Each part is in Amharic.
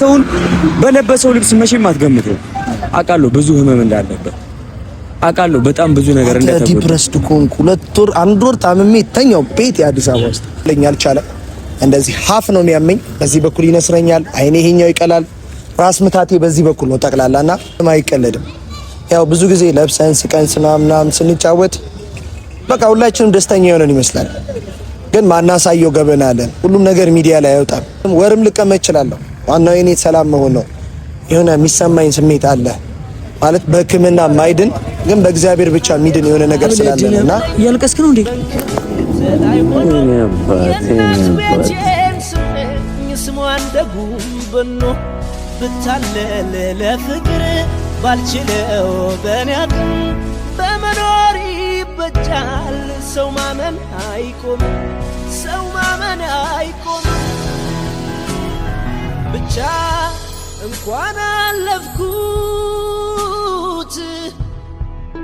ሰውን በለበሰው ልብስ መቼም አትገምተው። አውቃለሁ ብዙ ህመም እንዳለበት አውቃለሁ። በጣም ብዙ ነገር እንደተጎዳ ዲፕረስድ ኮንኩ 2 ወር 1 ወር ታምሜ ተኛው ቤት የአዲስ አበባ ውስጥ ለኛል ቻለ እንደዚህ ሀፍ ነው የሚያመኝ። በዚህ በኩል ይነስረኛል፣ አይኔ ይሄኛው ይቀላል፣ ራስ ምታቴ በዚህ በኩል ነው ጠቅላላና አይቀለድም። ያው ብዙ ጊዜ ለብሰን ስቀን ምናምን ስንጫወት በቃ ሁላችንም ደስተኛ የሆነን ይመስላል። ግን ማናሳየው ገበና አለን። ሁሉም ነገር ሚዲያ ላይ አይወጣም። ወርም ልቀመጥ እችላለሁ። ዋናው የኔ ሰላም መሆን ነው። የሆነ የሚሰማኝ ስሜት አለ ማለት በሕክምና ማይድን ግን በእግዚአብሔር ብቻ ሚድን የሆነ ነገር ስላለና ያልቀስክ ነው እንዴ? ስሟን ደጉበኖ ብታለለ ለፍቅር ባልችለው በኔ አቅም በመኖር ይበጃል። ሰው ማመን አይቆም፣ ሰው ማመን አይቆም። ብቻ እንኳን አለፍኩት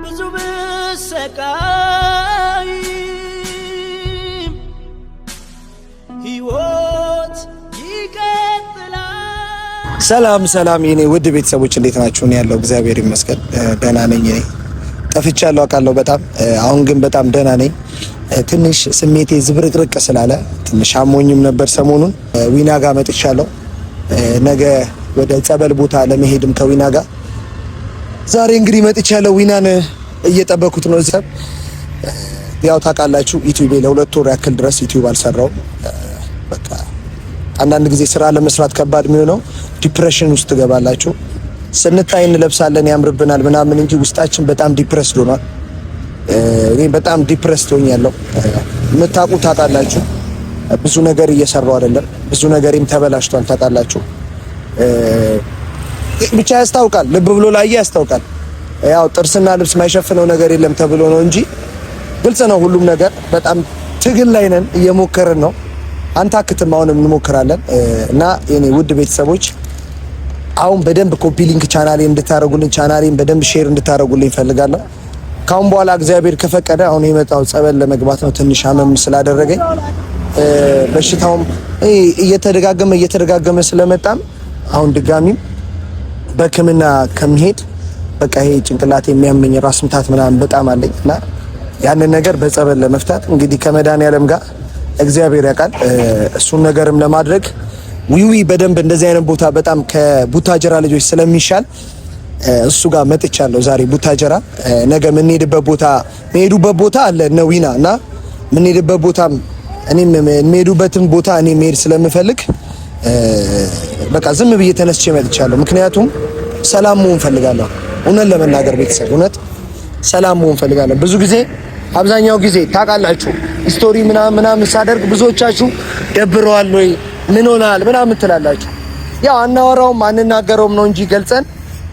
ብዙ ብሰቃይ ሕይወት ይቀጥላል። ሰላም የኔ ውድ ቤተሰቦች እንዴት ናችሁ? እኔ ያለው እግዚአብሔር ይመስገን ደህና ነኝ። እኔ ጠፍቻለሁ አውቃለሁ በጣም አሁን ግን በጣም ደህና ነኝ። ትንሽ ስሜቴ ዝብርቅርቅ ስላለ ትንሽ አሞኝም ነበር ሰሞኑን። ዊና ጋር መጥቻለሁ። ነገ ወደ ጸበል ቦታ ለመሄድም ከዊና ጋር ዛሬ እንግዲህ መጥቻለሁ። ዊናን እየጠበኩት ነው። እዚህ ያው ታውቃላችሁ ዩቲዩብ ለ2 ወር ያክል ድረስ ዩቲዩብ አልሰራውም። በቃ አንዳንድ ጊዜ ስራ ለመስራት ከባድ የሚሆነው ዲፕሬሽን ውስጥ ትገባላችሁ። ስንታይ እንለብሳለን ያምርብናል ምናምን እንጂ ውስጣችን በጣም ዲፕረስድ ሆኗል። እኔ በጣም ዲፕረስድ ሆኛለሁ። የምታውቁት ታውቃላችሁ። ብዙ ነገር እየሰራው አይደለም። ብዙ ነገርም ተበላሽቷል ታውቃላችሁ። ብቻ ያስታውቃል። ልብ ብሎ ላይ ያስታውቃል። ያው ጥርስና ልብስ ማይሸፍነው ነገር የለም ተብሎ ነው እንጂ ግልጽ ነው ሁሉም ነገር። በጣም ትግል ላይ ነን፣ እየሞከርን ነው። አንታክትም፣ አሁንም እንሞክራለን። እና የኔ ውድ ቤተሰቦች አሁን በደንብ ኮፒ ሊንክ ቻናሌን እንድታረጉልኝ፣ ቻናሌን በደንብ ሼር እንድታረጉልኝ ፈልጋለሁ። ካሁን በኋላ እግዚአብሔር ከፈቀደ አሁን የመጣው ጸበል ለመግባት ነው። ትንሽ አመም ስላደረገኝ በሽታውም እየተደጋገመ ስለመጣም አሁን ድጋሚም በሕክምና ከመሄድ በቃ ይሄ ጭንቅላት የሚያመኝ ራስ ምታት ምናምን በጣም አለኝ እና ያንን ነገር በጸበል ለመፍታት እንግዲህ ከመድኃኒዓለም ጋር እግዚአብሔር ያውቃል። እሱን ነገርም ለማድረግ ዊዊ በደንብ እንደዚህ አይነት ቦታ በጣም ከቡታጀራ ልጆች ስለሚሻል እሱ ጋር መጥቻለሁ ዛሬ ቡታጀራ። ነገ የምንሄዱበት ቦታ አለ እነ ዊና እና የምንሄድበት ቦታም እኔም የምሄዱበትን ቦታ እኔ መሄድ ስለምፈልግ በቃ ዝም ብዬ ተነስቼ መጥቻለሁ። ምክንያቱም ሰላም መሆን ፈልጋለሁ። እውነት ለመናገር ቤተሰብ እውነት ሰላም መሆን ፈልጋለሁ። ብዙ ጊዜ አብዛኛው ጊዜ ታውቃላችሁ ስቶሪ ምናምን ሳደርግ ብዙዎቻችሁ ደብረዋል ወይ ምን ሆናል ምናምን ትላላችሁ። ያው አናወራውም አንናገረውም ነው እንጂ ገልጸን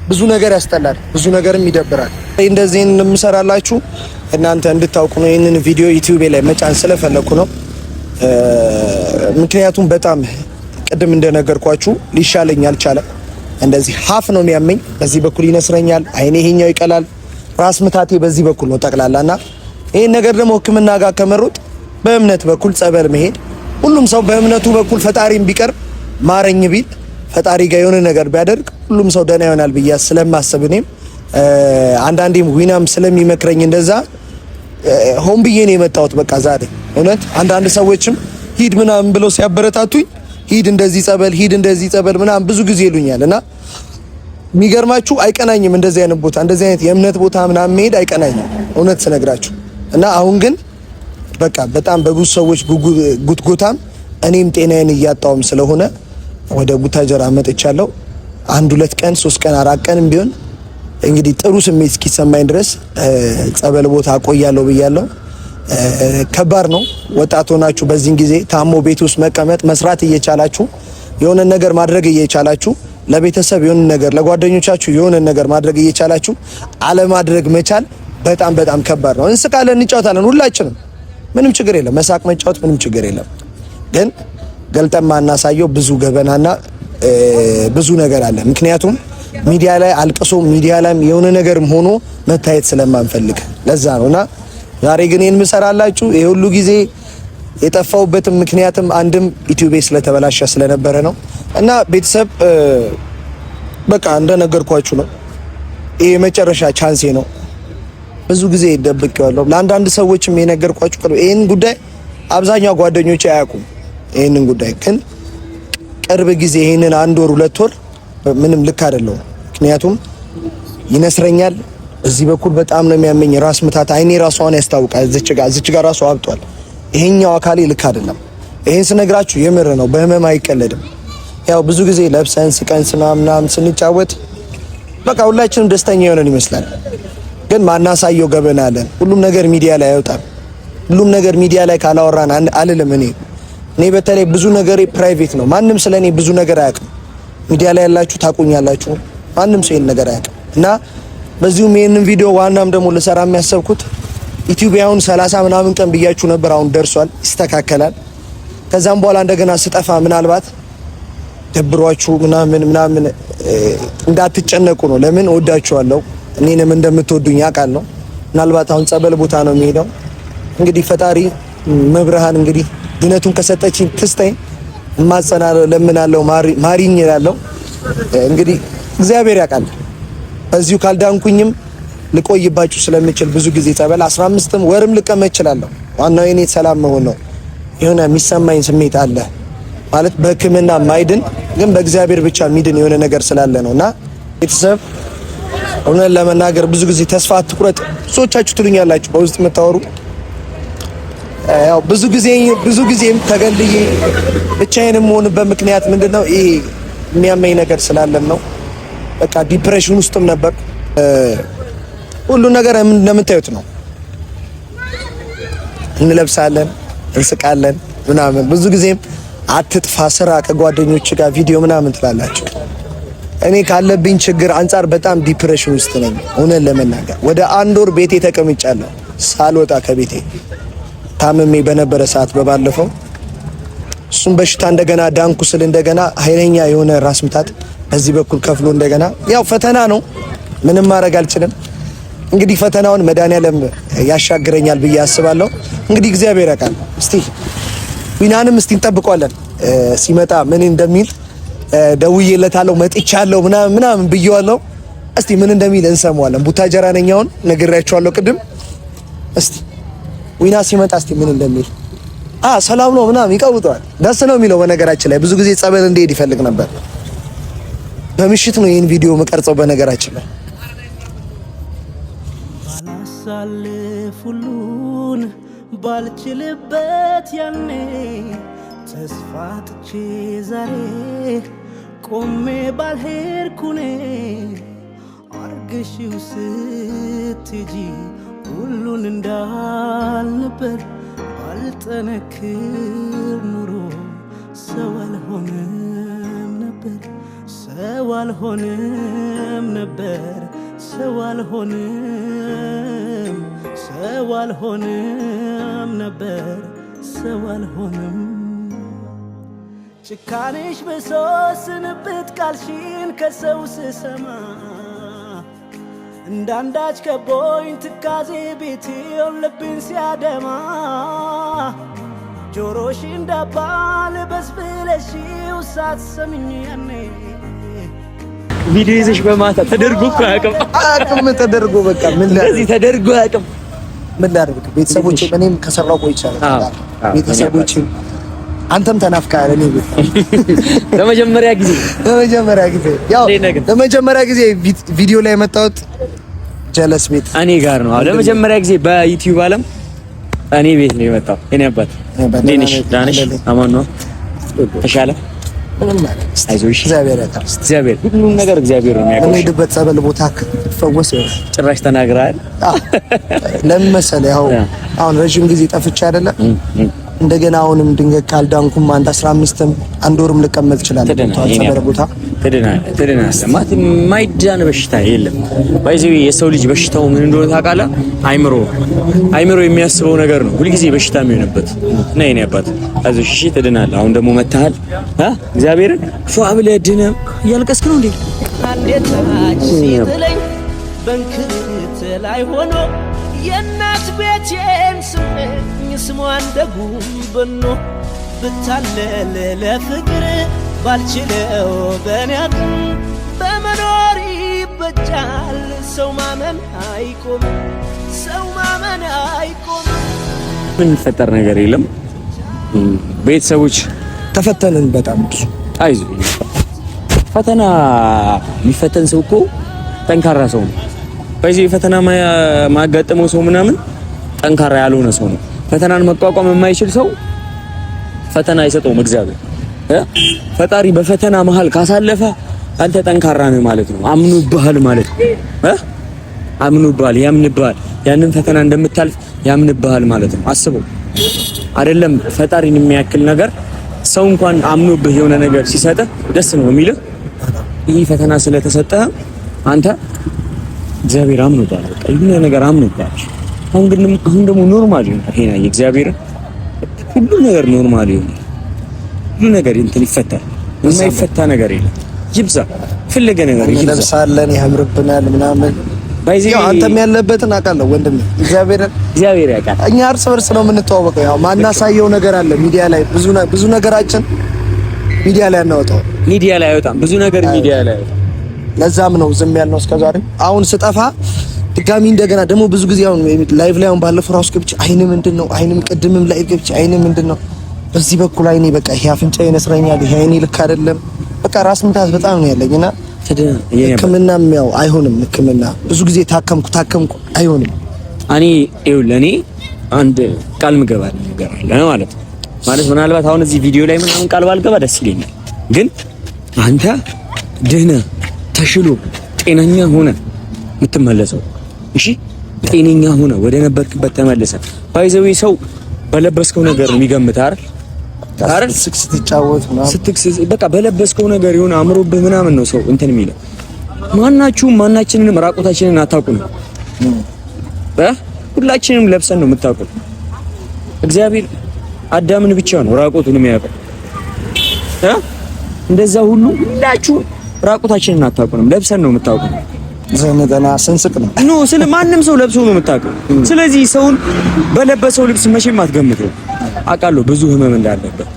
ብዙ ነገር ያስጠላል፣ ብዙ ነገርም ይደብራል። እንደዚህ እንምሰራላችሁ እናንተ እንድታውቁ ነው። ይሄንን ቪዲዮ ዩቲዩብ ላይ መጫን ስለፈለኩ ነው። ምክንያቱም በጣም ቅድም እንደነገርኳችሁ ሊሻለኝ አልቻለም። እንደዚህ ሀፍ ነው የሚያመኝ፣ በዚህ በኩል ይነስረኛል፣ አይኔ ይሄኛው ይቀላል፣ ራስ ምታቴ በዚህ በኩል ነው ጠቅላላና ይሄን ነገር ደግሞ ሕክምና ጋር ከመሮጥ በእምነት በኩል ጸበል መሄድ። ሁሉም ሰው በእምነቱ በኩል ፈጣሪም ቢቀርብ ማረኝ ቢል ፈጣሪ ጋር የሆነ ነገር ቢያደርግ ሁሉም ሰው ደህና ይሆናል ብዬ ስለማስብ እኔም አንዳንዴም ዊናም ስለሚመክረኝ እንደዛ ሆን ብዬ ነው የመጣሁት። በቃ ዛሬ እውነት አንዳንድ ሰዎችም ሂድ ምናምን ብለው ሲያበረታቱኝ ሂድ እንደዚህ ጸበል ምናምን ብዙ ጊዜ ይሉኛል እና የሚገርማችሁ አይቀናኝም። እንደዚህ አይነት ቦታ እንደዚህ አይነት የእምነት ቦታ ምናምን መሄድ አይቀናኝም እውነት ስነግራችሁ። እና አሁን ግን በቃ በጣም በብዙ ሰዎች ጉትጎታም እኔም ጤናዬን እያጣውም ስለሆነ ወደ ቡታጀራ መጥቻለሁ። 1 2 ቀን 3 ቀን 4 ቀንም ቢሆን እንግዲህ ጥሩ ስሜት እስኪሰማኝ ድረስ ጸበል ቦታ ቆያለሁ ብያለሁ። ከባድ ነው። ወጣት ሆናችሁ በዚህን ጊዜ ታሞ ቤት ውስጥ መቀመጥ መስራት እየቻላችሁ የሆነ ነገር ማድረግ እየቻላችሁ ለቤተሰብ የሆነ ነገር ለጓደኞቻችሁ የሆነ ነገር ማድረግ እየቻላችሁ አለማድረግ መቻል በጣም በጣም ከባድ ነው። እንስቃለን፣ እንጫወታለን፣ ሁላችንም ምንም ችግር የለም። መሳቅ መጫወት ምንም ችግር የለም። ግን ገልጠን ማናሳየው ብዙ ገበናና ብዙ ነገር አለ። ምክንያቱም ሚዲያ ላይ አልቅሶ ሚዲያ ላይ የሆነ ነገርም ሆኖ መታየት ስለማንፈልግ ለዛ ነውና ዛሬ ግን የምሰራላችሁ ይሄ ሁሉ ጊዜ የጠፋውበትም ምክንያትም አንድም ዩቲዩብ ስለተበላሸ ስለነበረ ነው እና ቤተሰብ በቃ እንደነገርኳችሁ ነው። ይሄ የመጨረሻ ቻንሴ ነው። ብዙ ጊዜ ደብቄዋለሁ። ለአንዳንድ ሰዎችም የነገርኳችሁ ይሄን ጉዳይ አብዛኛው ጓደኞቼ አያውቁም። ይሄንን ጉዳይ ግን ቅርብ ጊዜ ይሄንን 1 ወር 2 ወር ምንም ልክ አይደለም። ምክንያቱም ይነስረኛል። እዚህ በኩል በጣም ነው የሚያመኝ፣ ራስ ምታት፣ አይኔ ራሷን ያስታውቃል። እዚች ጋር ራሷ አብጧል። ይሄኛው አካሌ ልክ አይደለም። ይሄን ስነግራችሁ የምር ነው፣ በህመም አይቀለድም። ያው ብዙ ጊዜ ለብሰን ስቀን ምናምን ስንጫወት በቃ ሁላችንም ደስተኛ የሆነን ይመስላል። ግን ማናሳየው ገበና አለን። ሁሉም ነገር ሚዲያ ላይ አይወጣም። ሁሉም ነገር ሚዲያ ላይ ካላወራን አልልም። እኔ በተለይ ብዙ ነገሬ ፕራይቬት ነው። ማንም ስለኔ ብዙ ነገር አያውቅም። ሚዲያ ላይ ያላችሁ ታቁኛላችሁ። ማንም ሰው ይሄን ነገር አያውቅም እና በዚሁም ይሄንን ቪዲዮ ዋናም ደግሞ ልሰራ የሚያሰብኩት ዩቲዩብ አሁን 30 ምናምን ቀን ብያችሁ ነበር። አሁን ደርሷል፣ ይስተካከላል። ከዛም በኋላ እንደገና ስጠፋ ምናልባት ደብሯችሁ ምናምን እንዳትጨነቁ ነው። ለምን እወዳችኋለሁ፣ እኔንም እንደምትወዱኝ አውቃለሁ። ምናልባት አሁን ጸበል ቦታ ነው የሚሄደው። እንግዲህ ፈጣሪ መብርሃን እንግዲህ ድነቱን ከሰጠችኝ ትስጠኝ፣ እማጸናለሁ፣ ለምናለሁ፣ ማሪኝ እላለሁ። እንግዲህ እግዚአብሔር ያውቃል። በዚሁ ካልዳንኩኝም ልቆይባችሁ ስለምችል ብዙ ጊዜ ጸበል 15 ወርም ልቀመጥ እችላለሁ። ዋናው የኔ ሰላም መሆን ነው። የሆነ የሚሰማኝ ስሜት አለ ማለት በሕክምና ማይድን ግን በእግዚአብሔር ብቻ ሚድን የሆነ ነገር ስላለ ነውና ቤተሰብ እውነት ለመናገር ብዙ ጊዜ ተስፋ አትቁረጥ ብዙዎቻችሁ ትሉኛላችሁ በውስጥ የምታወሩ። ያው ብዙ ጊዜም ተገልዬ ብቻዬንም ሆንበት ምክንያት ምንድነው? ይሄ የሚያመኝ ነገር ስላለም ነው። በቃ ዲፕሬሽን ውስጥም ነበር። ሁሉ ነገር እንደምታዩት ነው። እንለብሳለን፣ እንስቃለን ምናምን። ብዙ ጊዜም አትጥፋ ስራ ከጓደኞች ጋር ቪዲዮ ምናምን ትላላችሁ። እኔ ካለብኝ ችግር አንጻር በጣም ዲፕሬሽን ውስጥ ነኝ። እውነት ለመናገር ወደ 1 ወር ቤቴ ተቀምጫለሁ ሳልወጣ ከቤቴ ታምሜ በነበረ ሰዓት በባለፈው እሱም በሽታ እንደገና ዳንኩ ስል እንደገና ኃይለኛ የሆነ ራስ ምታት በዚህ በኩል ከፍሎ እንደገና ያው ፈተና ነው። ምንም ማድረግ አልችልም። እንግዲህ ፈተናውን መድኃኒዓለም ያሻግረኛል ብዬ አስባለሁ። እንግዲህ እግዚአብሔር ያውቃል። እስቲ ዊናንም እስቲ እንጠብቀዋለን ሲመጣ ምን እንደሚል ደውዬለታለሁ። መጥቻለሁ ምናምን ብዬዋለሁ። እስቲ ምን እንደሚል እንሰማዋለን። ቡታጀራ ነኝ አሁን ነግሬያቸዋለሁ ቅድም። እስቲ ዊና ሲመጣ እስቲ ምን እንደሚል ሰላም ነው ምናምን ይቀውጠዋል። ደስ ነው የሚለው። በነገራችን ላይ ብዙ ጊዜ ጸበል እንደሄድ ይፈልግ ነበር። በምሽት ነው ይሄን ቪዲዮ መቀርጸው። በነገራችን ላይ ባላሳልፍ ሁሉን ባልችልበት ያኔ ተስፋ ጥቼ ዛሬ ቆሜ ባልሄድኩኔ አርገሽው ስትጂ ሁሉን እንዳልነበር ባልጠነክር ኑሮ ሰው አልሆንም ነበር፣ ሰው አልሆንም ነበር፣ ሰው አልሆንም፣ ሰው አልሆንም ነበር፣ ሰው አልሆንም። ጭካኔሽ በሶስንብት ቃልሽን ከሰው ስሰማ እንዳንዳች ከቦኝ ትካዜ ቤቴውን ልብን ሲያደማ ጆሮሽ እንዳባል በስብለሽው ሳትሰምኝ ያኔ ቪዲዮ ይዘሽ በማታ ተደርጎ እኮ አያውቅም ተደርጎ በቃ ምን ለዚህ ተደርጎ አያውቅም። ምን ላድርግ? ቤተሰቦቼ እኔም ከሰራው ቆይቻለሁ። ቤተሰቦቼ አንተም ተናፍቀሃል። እኔ ለመጀመሪያ ጊዜ ያው ለመጀመሪያ ጊዜ ቪዲዮ ላይ የመጣሁት ጀለስ ቤት እኔ ጋር ነው። ለመጀመሪያ ጊዜ በዩቲዩብ ዓለም እኔ ቤት ነው የመጣው። እኔ አባት ዲኒሽ ዳንሽ አማን ነው ተሻለ አይዞሽ። እግዚአብሔር ሁሉም ነገር እግዚአብሔር ነው የሚያውቀው። ሄድበት ጸበል ቦታ ፈወስ ጭራሽ ተናግራል። ለምን መሰለህ ያው አሁን ረጅም ጊዜ ጠፍቼ አይደለም እንደገና አሁንም ድንገት ካልዳንኩም 15ም 1 ወርም ልቀመጥ ይችላል። ጸበል ቦታ ተደናለ ማለት የማይዳን በሽታ የለም። ባይዘው የሰው ልጅ በሽታው ምን እንደሆነ ታውቃለህ? አይምሮ የሚያስበው ነገር ነው ሁልጊዜ በሽታ የሚሆንበት እና የኔ አባት አይዞሽ እሺ ተደናለ። አሁን ደግሞ መታሃል እግዚአብሔርን ፏብለ ድነም እያልቀስክ ነው እንዴ? አንዴት ታች ሲጥለኝ በንክርት ላይ ሆኖ የእናት ቤቴን ስመኝ ስሟ እንደ ጉም በኖ ብታለል ለፍቅር ባልችለው በኔ አቅም በመኖር ይበጃል ሰው ማመን አይቆምም ሰው ማመን አይቆምም። ምን የሚፈጠር ነገር የለም። ቤተሰቦች ተፈተንን በጣም ብዙ። አይዞህ ፈተና የሚፈተን ሰው እኮ ጠንካራ ሰው ነው። በዚህ ፈተና ማጋጠመው ሰው ምናምን ጠንካራ ያልሆነ ሰው ነው። ፈተናን መቋቋም የማይችል ሰው ፈተና አይሰጠውም እግዚአብሔር። ፈጣሪ በፈተና መሃል ካሳለፈ አንተ ጠንካራ ነህ ማለት ነው። አምኖብሃል ማለት ነው። አምኖብሃል፣ ያምንብሃል። ያንን ፈተና እንደምታልፍ ያምንብሃል ማለት ነው። አስበው አይደለም ፈጣሪን የሚያክል ነገር ሰው እንኳን አምኖብህ የሆነ ነገር ሲሰጥህ ደስ ነው የሚልህ። ይህ ፈተና ስለተሰጠህ አንተ እግዚአብሔር አምኖብሃል፣ በቃ ይሄን ነገር አምኖብሃል። አሁን ደግሞ ኖርማል ነው። ይሄ ነው እግዚአብሔር ሁሉ ነገር ኖርማል ነው። ሁሉ ነገር እንትን ይፈታል። የማይፈታ ነገር የለም። ይብዛ ፈለገ ነገር ይብዛ። ለምሳሌ ያምርብናል ምናምን ባይዘው አንተም ያለበትን አውቃለሁ ወንድሜ። እግዚአብሔር ያውቃል። እኛ እርስ በርስ ነው የምንተዋወቀው። ያው ማናሳየው ነገር አለ ሚዲያ ላይ ብዙ ነገራችን ሚዲያ ላይ አናወጣው። ሚዲያ ላይ አይወጣም ብዙ ነገር ሚዲያ ላይ አይወጣም። ለዛም ነው ዝም ያልነው እስከዛሬ። አሁን ስጠፋ ድጋሚ እንደገና ደግሞ ብዙ ጊዜ አሁን ላይቭ ላይ አሁን ባለፈው ራሱ ገብቼ አይኔ ምንድነው አይኔም ቅድምም ላይቭ ገብቼ አይኔ ምንድነው በዚህ በኩል አይኔ በቃ ይሄ አፍንጫዬ ይነስረኛል፣ ይሄ አይኔ ልክ አይደለም፣ በቃ ራስ ምታት በጣም ነው ያለኝና ሕክምናም ያው አይሆንም። ሕክምና ብዙ ጊዜ ታከምኩ አይሆንም። ለኔ አንድ ቃል ምገባል ነገር አለ ማለት ምናልባት አሁን እዚህ ቪዲዮ ላይ ምናምን ቃል ባልገባ ደስ ይለኛል። ግን አንተ ደህና ተሽሎ ጤነኛ ሆነ የምትመለሰው እሺ፣ ጤነኛ ሆነ ወደ ነበርክበት ተመለሰ። ባይዘው ሰው በለበስከው ነገር የሚገምት አይደል ስትጫወት ምናምን በቃ በለበስከው ነገር የሆነ አምሮብህ ምናምን ነው ሰው እንትን የሚለው። ማናችንንም ራቆታችንን አታውቁም። ሁላችንም ለብሰን ነው የምታውቁት። እግዚአብሔር አዳምን ብቻ ነው ራቆቱን የሚያውቀው። እንደዛ ሁሉ ሁላችሁ ራቆታችንን አታውቁንም፣ ለብሰን ነው የምታውቁት። ዘመድና ስንስቅ ነው ማንም ሰው ለብሶ ነው የምታውቀው። ስለዚህ ሰውን በለበሰው ልብስ መቼም አትገምተው። አውቃለሁ ብዙ ህመም እንዳለበት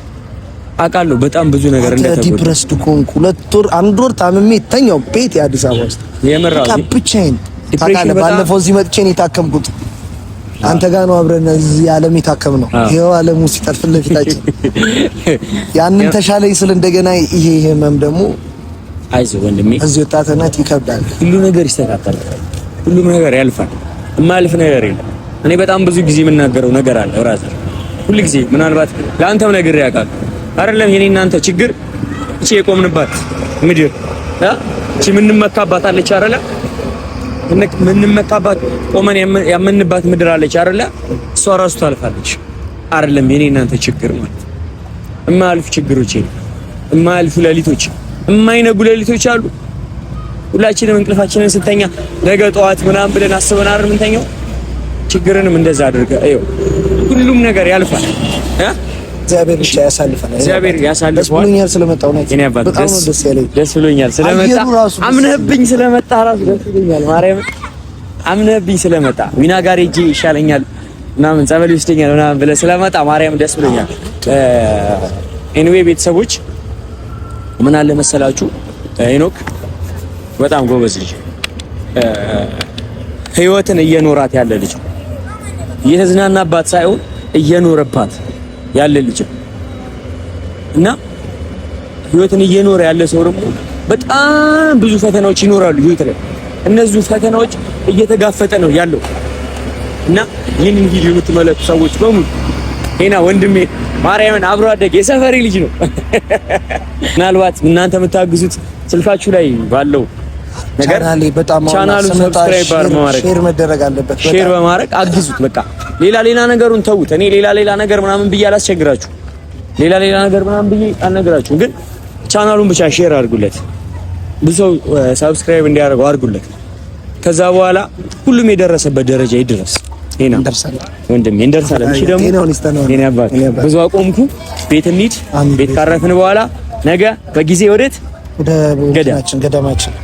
አውቃለሁ። በጣም ብዙ ነገር እንደተጎዳ ዲፕረስድ ኮንኩ። 2 ወር 1 ወር ታምሜ ተኛው ቤት የአዲስ አበባ ውስጥ ብቻዬን። ባለፈው እዚህ መጥቼ ነው የታከምኩት። አንተ ጋር ነው አብረን እዚህ ዓለም የታከምነው። ይሄው ዓለሙ ሲጠርፍ ለፊታችን ያንን ተሻለኝ ስል እንደገና ይሄ ህመም ደግሞ አይዞህ ወንድሜ፣ እዚህ ወጣትነት ይከብዳል። ሁሉ ነገር ይስተካከላል፣ ሁሉም ነገር ያልፋል። የማያልፍ ነገር የለም። እኔ በጣም ብዙ ጊዜ የምናገረው ነገር አለ ብራዘር፣ ሁሉ ጊዜ ምናልባት ለአንተም ነገር ያውቃል አይደለም። የኔ እናንተ ችግር እቺ የቆምንባት ምድር እቺ ምንመካባት አለች አይደለ? ምንመካባት ቆመን ያመንባት ምድር አለች አይደለ? እሷ ራሱ ታልፋለች አይደለም? የኔ እናንተ ችግር ማለት የማያልፍ ችግሮች፣ የማያልፉ ሌሊቶች፣ የማይነጉ ሌሊቶች አሉ። ሁላችንም እንቅልፋችንን ስተኛ ነገ ጠዋት ምናምን ብለን አስበን አይደል የምንተኛው? ችግርንም እንደዛ አድርገህ አየው። ሁሉም ነገር ያልፋል። እግዚአብሔር ብቻ ያሳልፈናል። እግዚአብሔር ያሳልፈዋል። ደስ ብሎኛል ስለመጣ ነው። በጣም ደስ ብሎኛል ስለመጣ። አምነህብኝ ስለመጣ ራሱ ደስ ብሎኛል። ማርያም አምነህብኝ ስለመጣ ዊና ጋር ሂጂ ይሻለኛል ምናምን ጸበል ይወስደኛል ምናምን ብለህ ስለመጣ ማርያም ደስ ብሎኛል። ኤኒዌይ ቤተሰቦች ምን አለ መሰላችሁ፣ ሄኖክ በጣም ጎበዝ ልጅ፣ ህይወትን እየኖራት ያለ ልጅ፣ እየተዝናናባት ሳይሆን እየኖረባት ያለ ልጅ እና ህይወትን እየኖረ ያለ ሰው ደግሞ በጣም ብዙ ፈተናዎች ይኖራሉ ህይወት ላይ። እነዚህ ፈተናዎች እየተጋፈጠ ነው ያለው እና ይህንን ቪዲዮ የምትመለከቱ ሰዎች በሙሉ ሄና ወንድሜ ማርያምን አብሮ አደግ የሰፈሬ ልጅ ነው። ምናልባት እናንተ የምታግዙት ስልካችሁ ላይ ባለው ነገር ቻናሉን ሰብስክራይብ በማድረግ ሼር መደረግ አለበት። ሼር በማድረግ አግዙት። በቃ ሌላ ነገሩን ተውት። እኔ ሌላ ነገር ምናምን ብዬ አላስቸግራችሁ። ሌላ ነገር ምናምን ብዬ አልነግራችሁም። ግን ቻናሉን ብቻ ሼር አድርጉለት። ብዙ ሰብስክራይብ እንዲያደርገው አድርጉለት። ከዛ በኋላ ሁሉም የደረሰበት ደረጃ ይድረስ። ሄና ወንድሜ እንደርሳለን። እሺ ደግሞ የኔ አባት ብዙ አቆምኩ። ቤት እንሂድ። ቤት ካረፍን በኋላ ነገ በጊዜ ወደ ገዳማችን